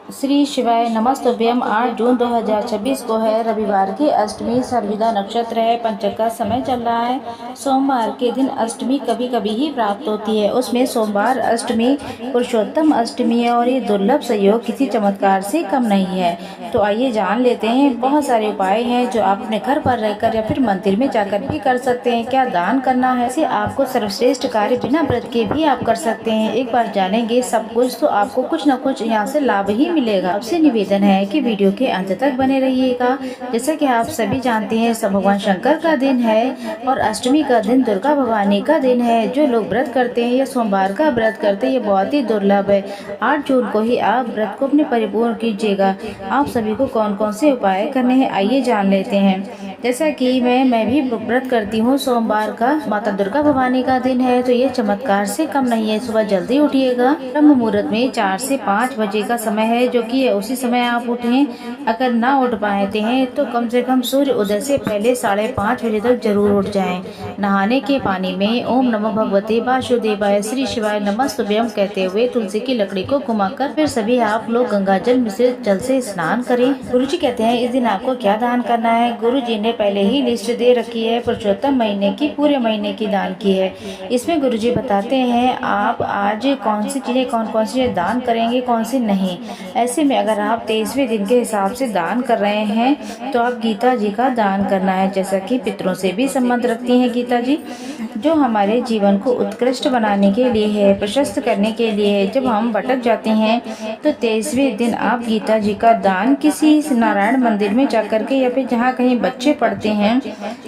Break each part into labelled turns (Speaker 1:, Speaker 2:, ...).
Speaker 1: श्री शिवाय नमस्तुभ्यम। 8 जून 2026 को है रविवार की अष्टमी। सर्वविदा नक्षत्र है। पंचक का समय चल रहा है। सोमवार के दिन अष्टमी कभी कभी ही प्राप्त होती है। उसमें सोमवार अष्टमी पुरुषोत्तम अष्टमी है और ये दुर्लभ संयोग किसी चमत्कार से कम नहीं है। तो आइए जान लेते हैं। बहुत सारे उपाय हैं जो आप अपने घर पर रहकर या फिर मंदिर में जाकर भी कर सकते हैं। क्या दान करना है, इसे आपको सर्वश्रेष्ठ कार्य बिना व्रत के भी आप कर सकते हैं। एक बार जानेंगे सब कुछ तो आपको कुछ न कुछ यहाँ से लाभ ही मिलेगा। आपसे निवेदन है कि वीडियो के अंत तक बने रहिएगा। जैसा कि आप सभी जानते हैं, सब भगवान शंकर का दिन है और अष्टमी का दिन दुर्गा भवानी का दिन है। जो लोग व्रत करते हैं या सोमवार का व्रत करते हैं, ये बहुत ही दुर्लभ है। 8 जून को ही आप व्रत को अपने परिपूर्ण कीजिएगा। आप सभी को कौन कौन से उपाय करने हैं, आइए जान लेते हैं। जैसा कि मैं भी व्रत करती हूँ। सोमवार का माता दुर्गा भवानी का दिन है, तो ये चमत्कार से कम नहीं है। सुबह जल्दी उठिएगा। ब्रह्म मुहूर्त में 4 से 5 बजे का समय है, जो कि उसी समय आप उठें। अगर ना उठ पाते हैं तो कम से कम सूर्य उदय से पहले 5:30 बजे तक जरूर उठ जाएं। नहाने के पानी में ओम नमो भगवते वासुदेवाय श्री शिवाय नमस्तुभ्यम कहते हुए तुलसी की लकड़ी को घुमाकर फिर सभी आप लोग गंगा जल मिश्रित जल से स्नान करें। गुरुजी कहते हैं इस दिन आपको क्या दान करना है। गुरुजी ने पहले ही लिस्ट दे रखी है। पुरुषोत्तम महीने की, पूरे महीने की दान की है। इसमें गुरुजी बताते हैं आप आज कौन सी चीजें, कौन कौन सी दान करेंगे, कौन सी नहीं। ऐसे में अगर आप 23वें दिन के हिसाब से दान कर रहे हैं तो आप गीता जी का दान करना है। जैसा कि पितरों से भी संबंध रखती हैं गीता जी, जो हमारे जीवन को उत्कृष्ट बनाने के लिए है, प्रशस्त करने के लिए है। जब हम भटक जाते हैं तो 23वें दिन आप गीता जी का दान किसी नारायण मंदिर में जाकर के या फिर जहाँ कहीं बच्चे पढ़ते हैं,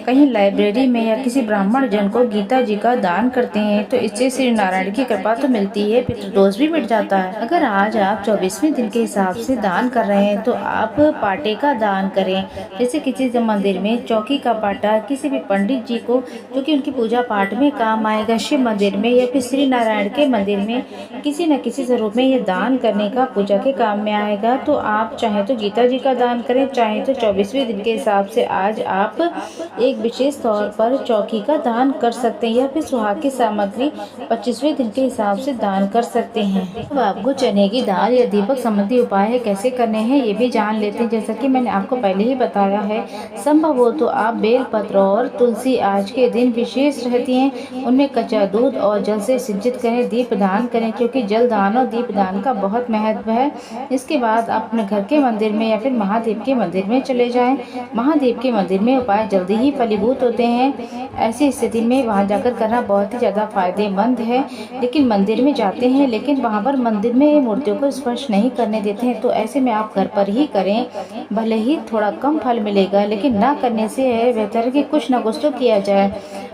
Speaker 1: कहीं लाइब्रेरी में या किसी ब्राह्मण जन को गीता जी का दान करते हैं तो इससे श्री नारायण की कृपा तो मिलती है, पितृदोष भी मिट जाता है। अगर आज आप 24वें दिन के हिसाब से दान कर रहे हैं तो आप पाटे का दान करें। जैसे किसी मंदिर में चौकी का पाटा किसी भी पंडित जी को, जो कि उनकी पूजा पाठ में काम आएगा, शिव मंदिर में या फिर श्री नारायण के मंदिर में किसी न किसी स्वरूप में ये दान करने का पूजा के काम में आएगा। तो आप चाहे तो गीता जी का दान करें, चाहे तो 24वें दिन के हिसाब से आज आप एक विशेष तौर पर चौकी का दान कर सकते हैं या फिर सुहाग की सामग्री 25वें दिन के हिसाब से दान कर सकते हैं। अब आपको चने की दाल या दीपक संबंधी उपाय कैसे करने हैं ये भी जान लेते हैं। जैसा कि मैंने आपको पहले ही बताया है, संभव हो तो आप बेल पत्र और तुलसी आज के दिन विशेष रहती हैं, उनमें कच्चा दूध और जल से सिंचित करें, दीप दान करें, क्योंकि जल दान और दीप दान का बहुत महत्व है। इसके बाद आप अपने घर के मंदिर में या फिर महादेव के मंदिर में चले जाएं। महादेव के मंदिर में उपाय जल्दी ही फलीभूत होते हैं। ऐसी स्थिति में वहां जाकर करना बहुत ही ज़्यादा फायदेमंद है। लेकिन मंदिर में जाते हैं लेकिन वहां पर मंदिर में मूर्तियों को स्पर्श नहीं करने देते हैं, तो ऐसे में आप घर पर ही करें। भले ही थोड़ा कम फल मिलेगा, लेकिन ना करने से है बेहतर है कि कुछ ना कुछ तो किया जाए।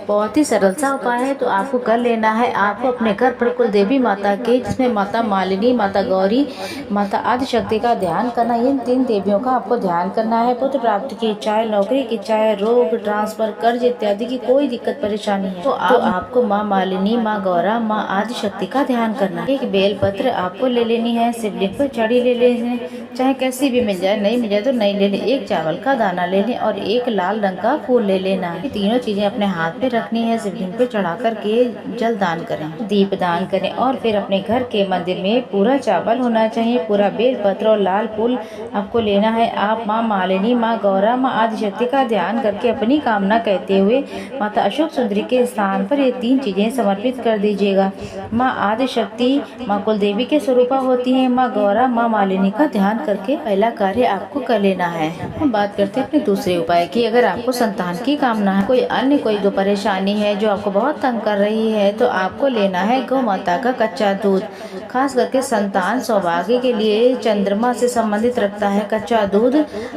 Speaker 1: बहुत ही सरल सा उपाय है, तो आपको कर लेना है। आपको अपने घर पर कुल देवी माता के, जिसमें माता मालिनी, माता गौरी, माता आदिशक्ति का ध्यान करना। इन 3 देवियों का आपको ध्यान करना है। पुत्र प्राप्ति की इच्छा है, नौकरी की इच्छा है, रोग, ट्रांसफर, कर्ज इत्यादि की कोई दिक्कत परेशानी है तो आपको माँ मालिनी, माँ गौरा, माँ आदिशक्ति का ध्यान करना है। एक बेल पत्र आपको ले लेनी है, शिवलिंग पर चढ़ी ले लेनी, चाहे कैसी भी मिल जाए, नहीं मिल जाए तो नहीं ले लें। एक चावल का दाना ले लें और एक लाल रंग का फूल ले लेना है। तीनों चीजें अपने हाथ पे रखनी है। शिवलिंग पे चढ़ा करके जल दान करें, दीप दान करें और फिर अपने घर के मंदिर में पूरा चावल होना चाहिए, पूरा बेल पत्र और लाल फूल आपको लेना है। आप माँ मालिनी, माँ गौरा, माँ आदिशक्ति का ध्यान करके अपनी कामना कहते हुए माता अशोक सुंदरी के स्थान पर ये 3 चीजें समर्पित कर दीजिएगा। माँ आदिशक्ति माँ कुल देवी के स्वरूपा होती है, माँ गौरा, माँ मालिनी का ध्यान करके पहला कार्य आपको कर लेना है। हम बात करते हैं अपने दूसरे उपाय की। अगर आपको संतान की कामना है, कोई अन्य कोई दो परेशानी है जो आपको बहुत तंग कर रही है, तो आपको लेना है गौ माता का कच्चा दूध। खास करके संतान सौभाग्य के लिए चंद्रमा से संबंधित रखता है कच्चा दूध।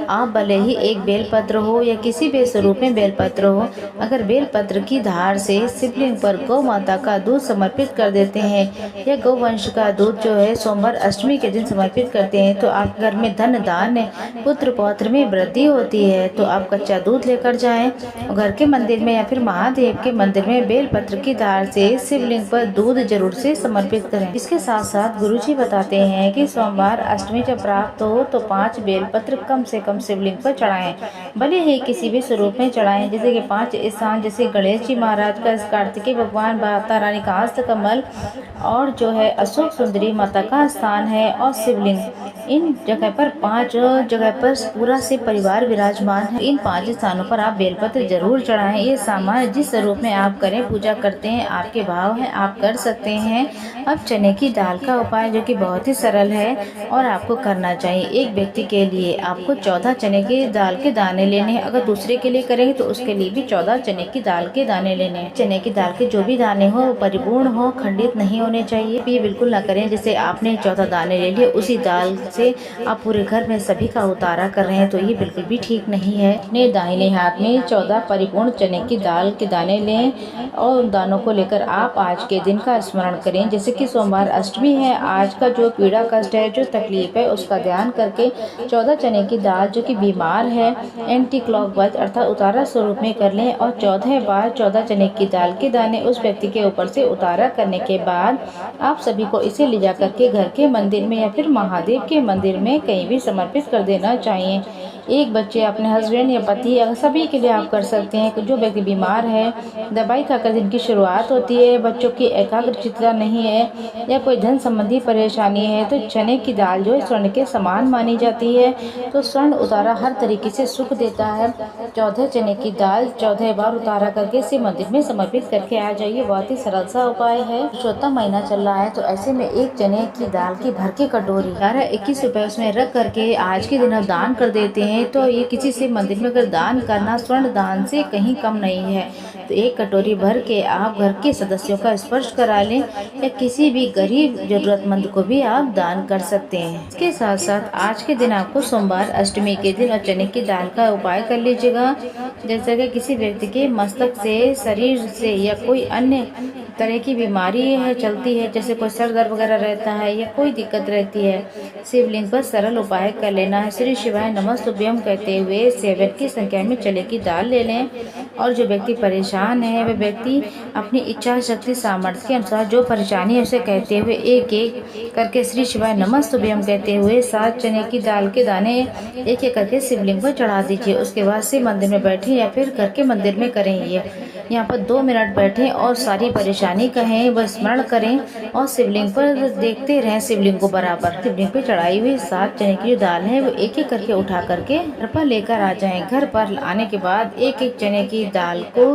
Speaker 1: आप भले ही एक बेलपत्र हो या किसी भी स्वरूप में बेलपत्र हो, अगर बेलपत्र की धार से शिवलिंग पर गौ माता का दूध समर्पित कर देते हैं या गौवंश का दूध जो है सोमवार अष्टमी के दिन समर्पित करते हैं, तो आप घर में धन दान, पुत्र पौत्र में वृद्धि होती है। तो आप कच्चा दूध लेकर जाएं और घर के मंदिर में या फिर महादेव के मंदिर में बेलपत्र की धार से शिवलिंग पर दूध जरूर से समर्पित करें। इसके साथ साथ गुरुजी बताते हैं कि सोमवार अष्टमी जब प्राप्त हो तो 5 बेलपत्र कम से कम शिवलिंग पर चढ़ाएं। भले ही किसी भी स्वरूप में चढ़ाएं, जैसे कि 5 स्थान, जैसे गणेश जी महाराज का, कार्तिकेय भगवान, माता रानी का हस्त कमल और जो है अशोक सुंदरी माता का स्थान है और शिव शिवलिंग। इन जगह पर 5 जगह पर पूरा से परिवार विराजमान है। इन 5 स्थानों पर आप बेलपत्र जरूर चढ़ाएं। ये सामान जिस स्वरूप में आप करें पूजा करते हैं, आपके भाव है, आप कर सकते हैं। अब चने की दाल का उपाय जो कि बहुत ही सरल है और आपको करना चाहिए। एक व्यक्ति के लिए आपको 14 चने की दाल के दाने लेने हैं। अगर दूसरे के लिए करेंगे तो उसके लिए भी 14 चने की दाल के दाने लेने हैं। चने की दाल के जो भी दाने हो वो परिपूर्ण हो, खंडित नहीं होने चाहिए। ये बिल्कुल ना करें जैसे आपने 14 दाने ले लिए, उसी दाल से आप पूरे घर में सभी का उतारा कर रहे हैं, तो ये बिल्कुल भी ठीक नहीं है। अपने दाहिने हाथ में 14 परिपूर्ण चने की दाल के दाने लें और दानों को लेकर आप आज के दिन का स्मरण करें। जैसे कि सोमवार अष्टमी है, आज का जो पीड़ा कष्ट है, जो तकलीफ है, उसका ध्यान करके 14 चने की दाल जो कि बीमार है एंटी क्लॉकवाइज अर्थात उतारा स्वरूप में कर लें और 14 बार 14 चने की दाल के दाने उस व्यक्ति के ऊपर से उतारा करने के बाद आप सभी को इसे ले जा करके घर के मंदिर में या फिर महादेव के मंदिर में कहीं भी समर्पित कर देना चाहिए। एक बच्चे, अपने हस्बैंड या पति या सभी के लिए आप कर सकते हैं। जो व्यक्ति बीमार है, दवाई खाकर दिन की शुरुआत होती है, बच्चों की एकाग्रचित्ता नहीं है या कोई धन संबंधी परेशानी है, तो चने की दाल जो है स्वर्ण के समान मानी जाती है। तो स्वर्ण उतारा हर तरीके से सुख देता है। 14 चने की दाल 14 बार उतारा करके इसे मंदिर में समर्पित करके आ जाइए। बहुत ही सरल सा उपाय है। पुरुषोत्तम महीना चल रहा है, तो ऐसे में एक चने की दाल की भर के कटोरी 11-21 रुपए उसमें रख करके आज के दिन आप दान कर देते हैं, तो ये किसी से मंदिर में अगर दान करना स्वर्ण दान से कहीं कम नहीं है। तो एक कटोरी भर के आप घर के सदस्यों का स्पर्श करा लें या किसी भी गरीब जरूरतमंद को भी आप दान कर सकते हैं। इसके साथ साथ आज के दिन आपको सोमवार अष्टमी के दिन और चने की दाल का उपाय कर लीजिएगा। जैसे कि किसी व्यक्ति के मस्तक से, शरीर से या कोई अन्य तरह की बीमारी है चलती है, जैसे कोई सर दर्द वगैरह रहता है या कोई दिक्कत रहती है, शिवलिंग पर सरल उपाय कर लेना है। श्री शिवाय नमस्तुभ्यम कहते हुए 7 की संख्या में चने की दाल ले लें। और जो व्यक्ति परेशान है वह व्यक्ति अपनी इच्छा शक्ति सामर्थ्य के अनुसार जो परेशानी है उसे कहते हुए एक एक करके श्री शिवाय नमस्तुभ्यम कहते हुए 7 चने की दाल के दाने एक एक करके शिवलिंग पर चढ़ा दीजिए। उसके बाद से मंदिर में बैठे या फिर घर के मंदिर में करेंगे। यहाँ पर 2 मिनट बैठें और सारी परेशानी कहें, वह स्मरण करें और शिवलिंग पर देखते रहें। शिवलिंग को बराबर शिवलिंग पे चढ़ाई हुई 7 चने की जो दाल है वो एक एक करके उठा करके घर पर लेकर आ जाएं। घर पर आने के बाद एक एक चने की दाल को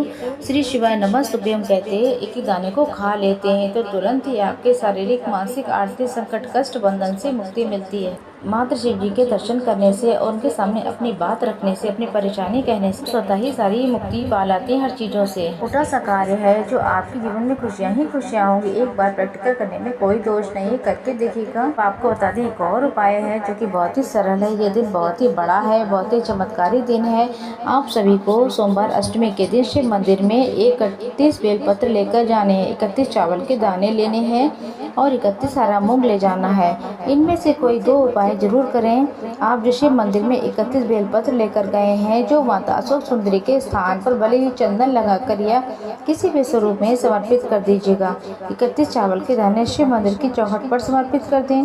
Speaker 1: श्री शिवाय नमस्तुभ्यम कहते एक एक दाने को खा लेते हैं, तो तुरंत ही आपके शारीरिक, मानसिक, आर्थिक संकट, कष्ट, बंधन से मुक्ति मिलती है। मात्र शिव जी के दर्शन करने से और उनके सामने अपनी बात रखने से, अपनी परेशानी कहने से स्वतः ही सारी मुक्ति पा लाती है हर चीजों से। छोटा सा कार्य है जो आपके जीवन में खुशियां ही खुशियां होंगी। एक बार प्रैक्टिकल करने में कोई दोष नहीं है, करके देखिएगा। आपको बता दें एक और उपाय है जो कि बहुत ही सरल है। ये दिन बहुत ही बड़ा है, बहुत ही चमत्कारी दिन है। आप सभी को सोमवार अष्टमी के दिन शिव मंदिर में 31 बेलपत्र लेकर जाने हैं, 31 चावल के दाने लेने हैं और 31 हरा मूंग ले जाना है। इनमें से कोई 2 उपाय जरूर करें। आप जो शिव मंदिर में 31 बेलपत्र लेकर गए हैं, जो माता अशोक सुंदरी के स्थान पर भले ही चंदन लगाकर या किसी भी स्वरूप में समर्पित कर दीजिएगा। 31 चावल के दाने शिव मंदिर की चौखट पर समर्पित कर दें।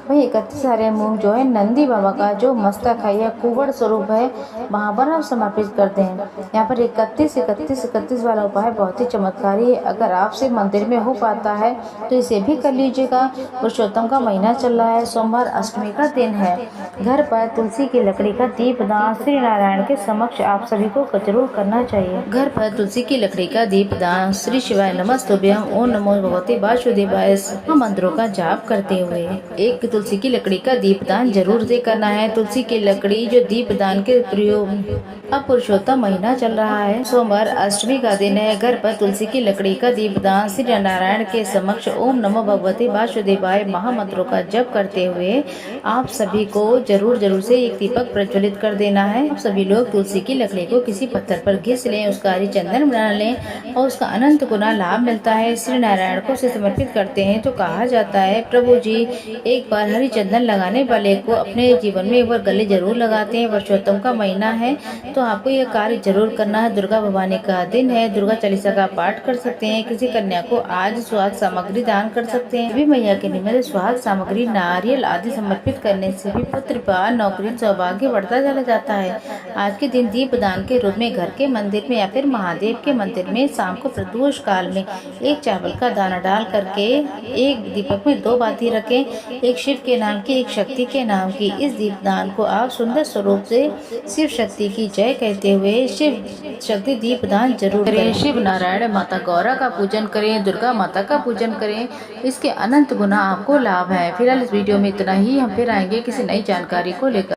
Speaker 1: वही 31 हरे मूंग जो है नंदी बाबा का जो मस्तक है या कुवड़ स्वरूप है, वहाँ पर आप समर्पित कर दें। यहाँ पर 31 वाला उपाय बहुत ही चमत्कारी है। अगर आपसे मंदिर में हो पाता है तो इसे भी कर लीजिएगा। पुरुषोत्तम का महीना चल रहा है, सोमवार अष्टमी का दिन है। घर पर तुलसी की लकड़ी का दीपदान श्री नारायण के समक्ष आप सभी को जरूर करना चाहिए। घर पर तुलसी की लकड़ी का दीपदान श्री शिवाय नमस्तुभ्यम ओम नमो भगवते वासुदेवाय मंत्रों का जाप करते हुए एक तुलसी की लकड़ी का दीपदान जरूर से करना है। तुलसी की लकड़ी जो दीपदान के प्रयोग। अब पुरुषोत्तम महीना चल रहा है, सोमवार अष्टमी का दिन है। घर पर तुलसी की लकड़ी का दीपदान श्री नारायण के समक्ष ओम नमो भगवते वासुदेवाय महामंत्रों का जप करते हुए आप सभी को जरूर से एक दीपक प्रज्वलित कर देना है। सभी लोग तुलसी की लकड़ी को किसी पत्थर पर घिस लें, उसका हरी चंदन बना लें और उसका अनंत गुना लाभ मिलता है। श्री नारायण को से समर्पित करते हैं तो कहा जाता है, प्रभु जी एक बार हरी चंदन लगाने वाले को अपने जीवन में एक बार गले जरूर लगाते हैं। पुरुषोत्तम का महीना है तो आपको यह कार्य जरूर करना है। दुर्गा भवानी का दिन है, दुर्गा चालीसा का पाठ कर सकते हैं। किसी कन्या को आज सुहाग सामग्री दान कर सकते हैं। भी मैया के निमित्त सुहाग सामग्री, नारियल आदि समर्पित करने से भी पुत्र पार, नौकरी, सौभाग्य बढ़ता चला जाता है। आज के दिन दीप दान के रूप में घर के मंदिर में या फिर महादेव के मंदिर में शाम को प्रदोष काल में एक चावल का दाना डाल करके एक दीपक में 2 बाती रखें। एक शिव शिव के नाम की, एक शक्ति के नाम की। इस दीपदान को आप सुंदर स्वरूप से शिव शक्ति की जय कहते हुए शिव शक्ति दीपदान जरूर करें। शिव नारायण माता गौरा का पूजन करें, दुर्गा माता का पूजन करें, इसके अनंत गुना आपको लाभ है। फिलहाल इस वीडियो में इतना ही। हम फिर आएंगे किसी नई जानकारी को लेकर।